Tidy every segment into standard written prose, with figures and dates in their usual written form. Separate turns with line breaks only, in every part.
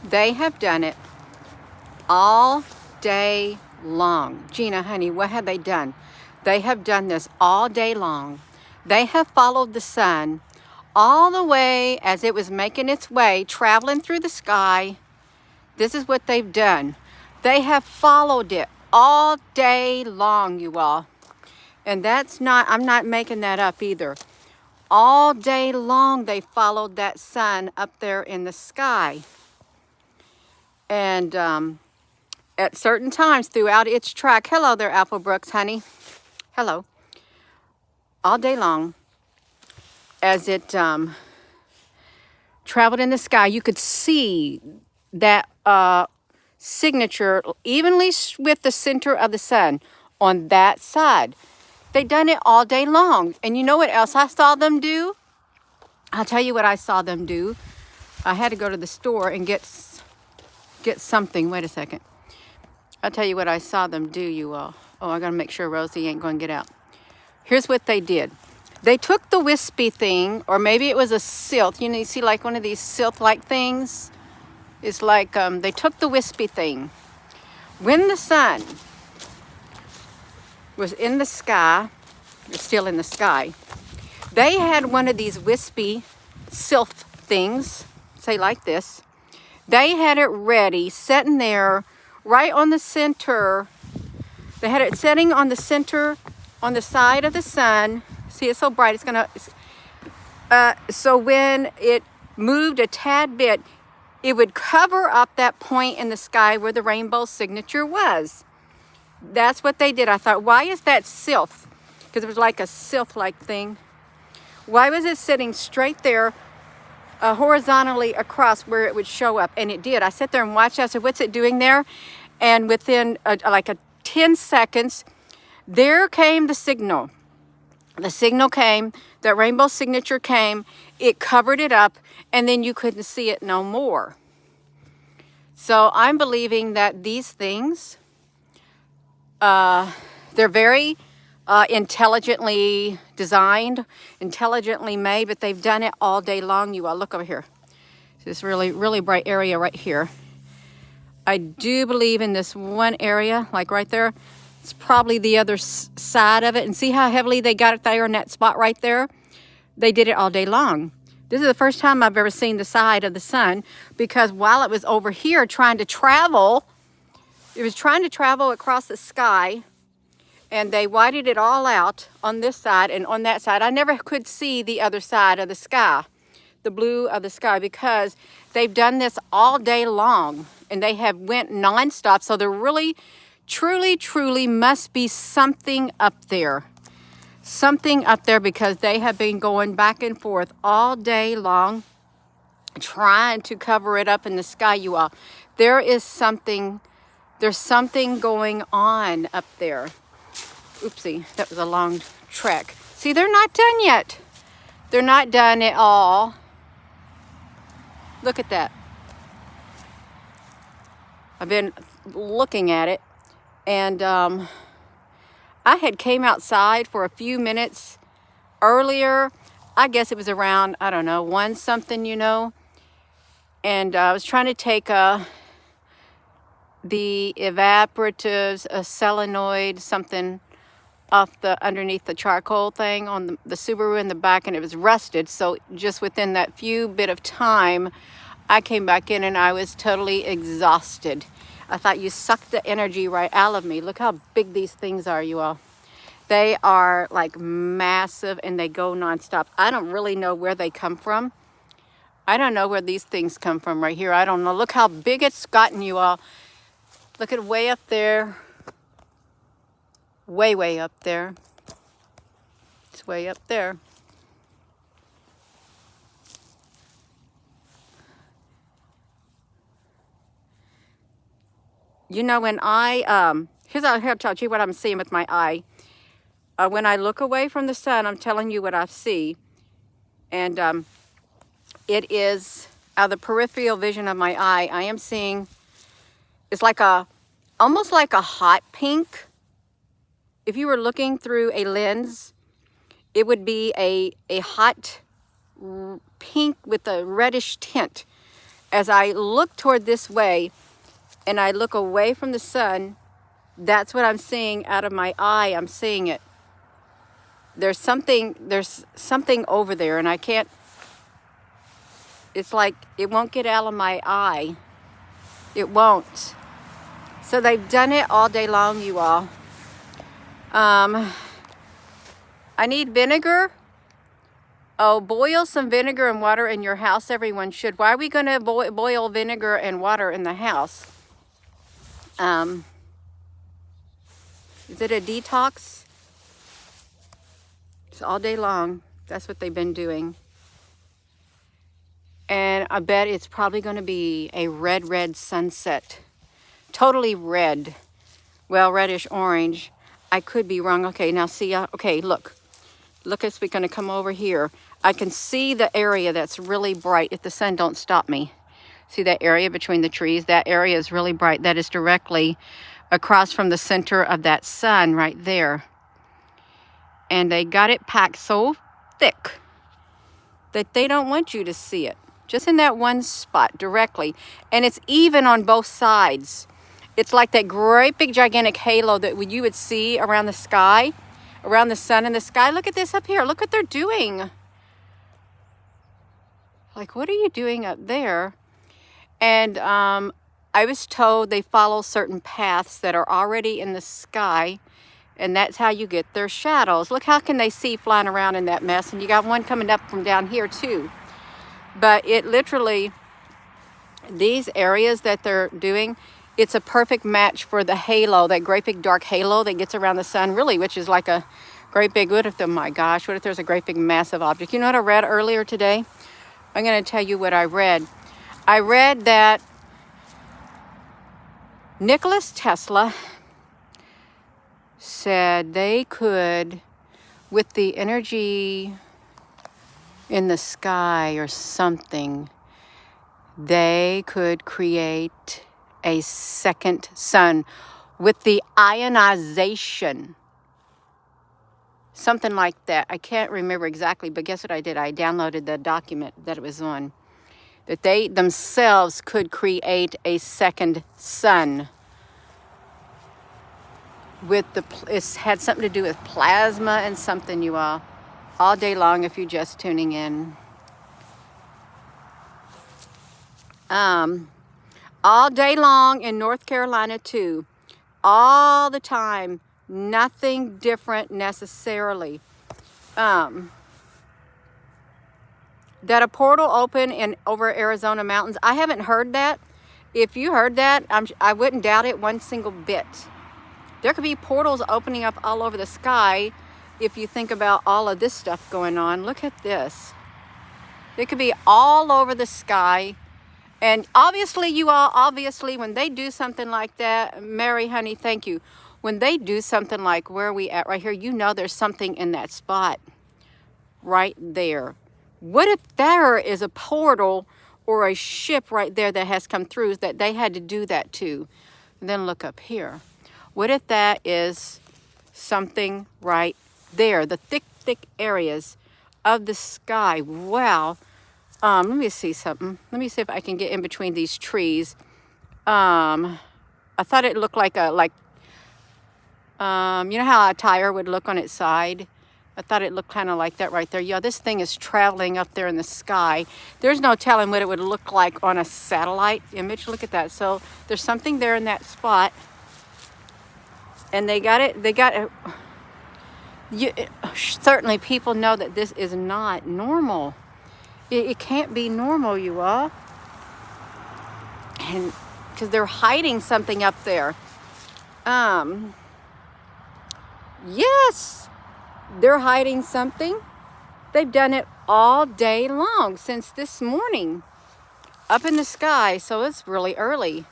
They have done it all day long. Gina, honey, what have they done? They have done this all day long. They have followed the sun all the way as it was making its way, traveling through the sky. This is what they've done. They have followed it all day long, you all. And I'm not making that up either. All day long, they followed that sun up there in the sky. And at certain times throughout its track, hello there, Apple Brooks, honey. Hello. All day long, as it traveled in the sky, you could see that signature evenly with the center of the sun on that side. They done it all day long. And you know what else I saw them do? I'll tell you what I saw them do. I had to go to the store and get something. Wait a second. I'll tell you what I saw them do, you all. Oh, I gotta make sure Rosie ain't going to get out. Here's what they did. They took the wispy thing, or maybe it was a silk. You know, you see like one of these silk-like things? It's like they took the wispy thing. When the sun was in the sky, it's still in the sky, they had one of these wispy silk things, say like this. They had it ready, sitting there right on the center. They had it setting on the center, on the side of the sun. See, it's so bright, it's gonna, so when it moved a tad bit, it would cover up that point in the sky where the rainbow signature was. That's what they did. I thought, why is that silk? Because it was like a silk-like thing. Why was it sitting straight there, horizontally across where it would show up? And it did. I sat there and watched. I said, what's it doing there? And within like 10 seconds, there came the signal. The signal came, that rainbow signature came, it covered it up, and then you couldn't see it no more. So I'm believing that these things, they're very intelligently designed, intelligently made, but they've done it all day long. You all look over here. This really, really bright area right here. I do believe in this one area, like right there. It's probably the other side of it. And see how heavily they got it there in that spot right there? They did it all day long. This is the first time I've ever seen the side of the sun, because while it was over here trying to travel, it was trying to travel across the sky, and they whited it all out on this side and on that side. I never could see the other side of the sky, the blue of the sky, because they've done this all day long and they have went nonstop. So there really, truly must be something up there. Something up there, because they have been going back and forth all day long trying to cover it up in the sky, you all. There's something going on up there. Oopsie, that was a long trek. See, they're not done yet. They're not done at all. Look at that. I've been looking at it, and I had came outside for a few minutes earlier. I guess it was around, I don't know, 1 something, you know. And I was trying to take the evaporatives, a solenoid, something off the underneath the charcoal thing on the Subaru in the back, and it was rusted. So just within that few bit of time, I came back in and I was totally exhausted. I thought, you sucked the energy right out of me. Look how big these things are, you all. They are like massive, and they go nonstop. I don't really know where they come from. I don't know where these things come from right here. I don't know. Look how big it's gotten, you all. Look at way up there. Way up there. It's way up there. You know, when here's I'll tell you what I'm seeing with my eye. When I look away from the sun, I'm telling you what I see. And it is out of the peripheral vision of my eye. I am seeing, it's like almost like a hot pink. If you were looking through a lens, it would be a hot pink with a reddish tint. as I look toward this way and I look away from the sun, that's what I'm seeing out of my eye. I'm seeing it. There's something over there, and I can't, it's like it won't get out of my eye. It won't. So they've done it all day long, you all. I need vinegar. Oh, boil some vinegar and water in your house. Everyone should. Why are we going to boil vinegar and water in the house? Is it a detox? It's all day long. That's what they've been doing. And I bet it's probably going to be a red sunset. Totally red. Well, reddish orange. I could be wrong. Okay, now see, okay, look. Look, as we're going to come over here. I can see the area that's really bright if the sun don't stop me. See that area between the trees? That area is really bright. That is directly across from the center of that sun right there. And they got it packed so thick that they don't want you to see it. Just in that one spot directly. And it's even on both sides. It's like that great big gigantic halo that you would see around the sky, around the sun in the sky. Look at this up here. Look what they're doing. Like, what are you doing up there? And I was told they follow certain paths that are already in the sky, and that's how you get their shadows. Look, how can they see flying around in that mess? And you got one coming up from down here too. But it literally, these areas that they're doing, it's a perfect match for the halo, that great big dark halo that gets around the sun, really, which is like a great big, what if, oh my gosh, what if there's a great big massive object? You know what I read earlier today? I'm going to tell you what I read. I read that Nikola Tesla said they could, with the energy in the sky or something, they could create a second sun with the ionization. Something like that. I can't remember exactly, but guess what I did? I downloaded the document that it was on. That they themselves could create a second sun. It's had something to do with plasma and something, you all day long if you're just tuning in. All day long in North Carolina too. All the time. Nothing different necessarily. That a portal open over Arizona mountains. I haven't heard that. If you heard that, I wouldn't doubt it one single bit. There could be portals opening up all over the sky if you think about all of this stuff going on. Look at this. It could be all over the sky. And obviously, when they do something like that, Mary, honey, thank you. When they do something like where are we at right here, you know there's something in that spot right there. What if there is a portal or a ship right there that has come through that they had to do that to? And then look up here. What if that is something right there? The thick areas of the sky. Wow. Let me see something. Let me see if I can get in between these trees. I thought it looked like you know how a tire would look on its side? I thought it looked kind of like that right there. Yeah, this thing is traveling up there in the sky. There's no telling what it would look like on a satellite image. Look at that. So there's something there in that spot. And they got it. Certainly people know that this is not normal. It can't be normal, you all. And because they're hiding something up there. Yes, they're hiding something. They've done it all day long since this morning up in the sky. So it's really early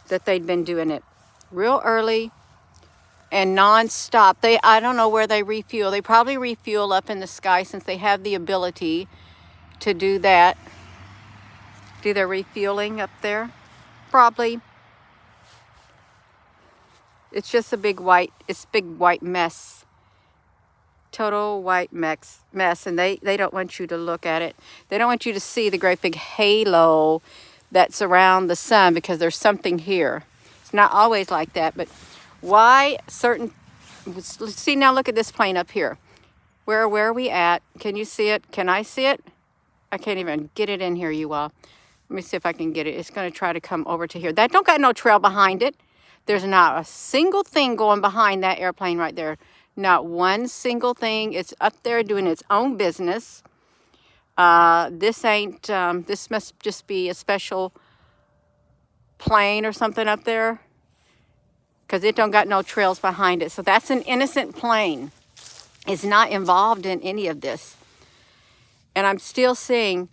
that they'd been doing it. Real early and non-stop. I don't know where they refuel. They probably refuel up in the sky since they have the ability to do that. Do their refueling up there? Probably. It's just a big white mess total white mess, and they don't want you to look at it. They don't want you to see the great big halo that's around the sun, because there's something here. It's not always like that, but why certain... Let's see, now look at this plane up here. Where are we at? Can you see it? Can I see it? I can't even get it in here, you all. Let me see if I can get it. It's going to try to come over to here. That don't got no trail behind it. There's not a single thing going behind that airplane right there. Not one single thing. It's up there doing its own business. This must just be a special plane or something up there, because it don't got no trails behind it. So that's an innocent plane. It's not involved in any of this. And I am still seeing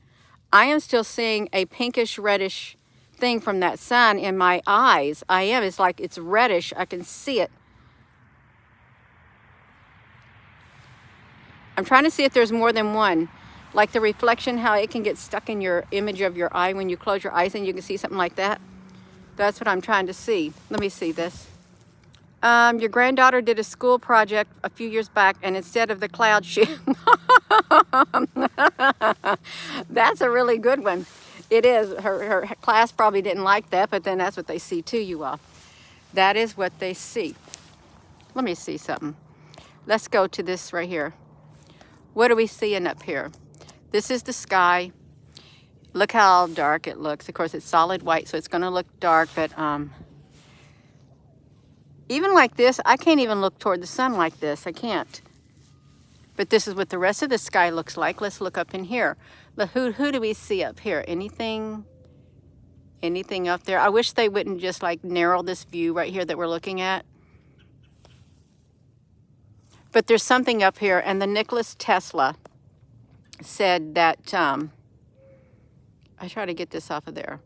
a pinkish reddish thing from that sun in my eyes. It's like it's reddish. I can see it. I'm trying to see if there's more than one. Like the reflection, how it can get stuck in your image of your eye when you close your eyes and you can see something like that. That's what I'm trying to see. Let me see this. Your granddaughter did a school project a few years back, and instead of the cloud she... That's a really good one. It is. Her class probably didn't like that, but then that's what they see too, you all. That is what they see. Let me see something. Let's go to this right here. What are we seeing up here? This is the sky. Look how dark it looks. Of course, it's solid white, so it's going to look dark, but even like this, I can't even look toward the sun like this. I can't. But this is what the rest of the sky looks like. Let's look up in here. Look, who do we see up here? Anything up there? I wish they wouldn't just like narrow this view right here that we're looking at. But there's something up here, and the Nikola Tesla said that, I try to get this off of there.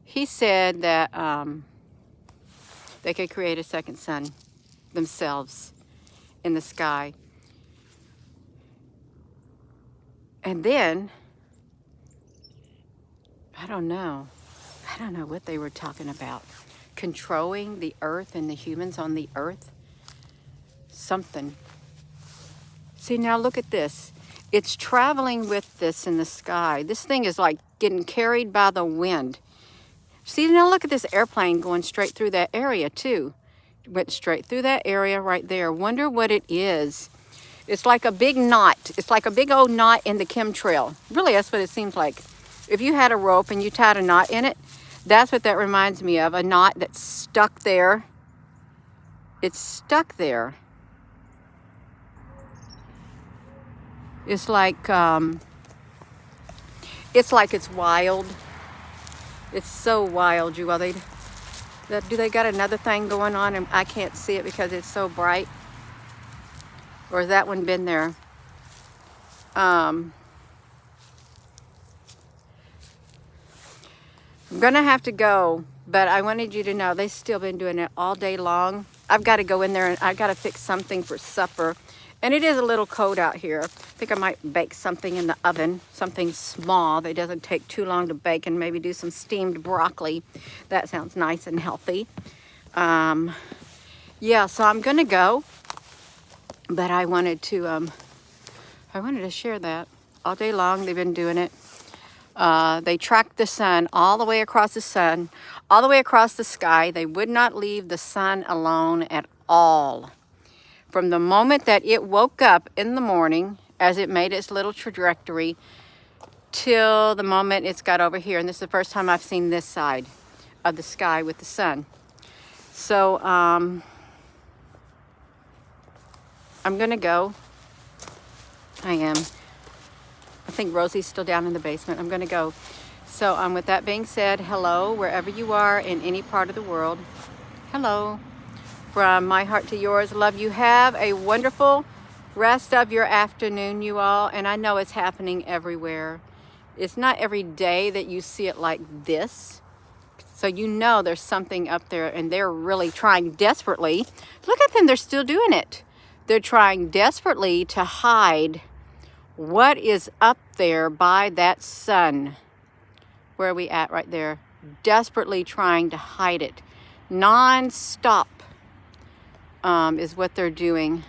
He said that they could create a second sun themselves in the sky. And then, I don't know what they were talking about. Controlling the earth and the humans on the earth. Something. See, now look at this. It's traveling with this in the sky. This thing is like getting carried by the wind. See, now look at this airplane going straight through that area too. Went straight through that area right there. Wonder what it is. It's like a big knot. It's like a big old knot in the chemtrail. Really, that's what it seems like. If you had a rope and you tied a knot in it, that's what that reminds me of. A knot that's stuck there. It's stuck there. It's like it's wild. It's so wild, you all. Do they got another thing going on and I can't see it because it's so bright? Or has that one been there? I'm gonna have to go, but I wanted you to know they've still been doing it all day long. I've got to go in there and I've got to fix something for supper. And it is a little cold out here. I think I might bake something in the oven, something small that doesn't take too long to bake, and maybe do some steamed broccoli. That sounds nice and healthy. Yeah, so I'm gonna go, but I wanted to share that. All day long they've been doing it. They tracked the sun all the way across the sun, all the way across the sky. They would not leave the sun alone at all. From the moment that it woke up in the morning, as it made its little trajectory, till the moment it's got over here. And this is the first time I've seen this side of the sky with the sun. So, I'm gonna go. I am. I think Rosie's still down in the basement. I'm gonna go. So, with that being said, hello, wherever you are in any part of the world. Hello. From my heart to yours, love you. Have a wonderful rest of your afternoon, you all. And I know it's happening everywhere. It's not every day that you see it like this. So you know there's something up there, and they're really trying desperately. Look at them, they're still doing it. They're trying desperately to hide what is up there by that sun. Where are we at right there? Desperately trying to hide it. Non-stop. Is what they're doing.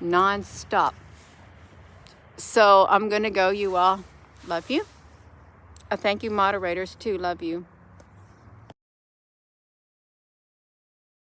non-stop. So I'm going to go, you all. Love you. Thank you, moderators, too. Love you.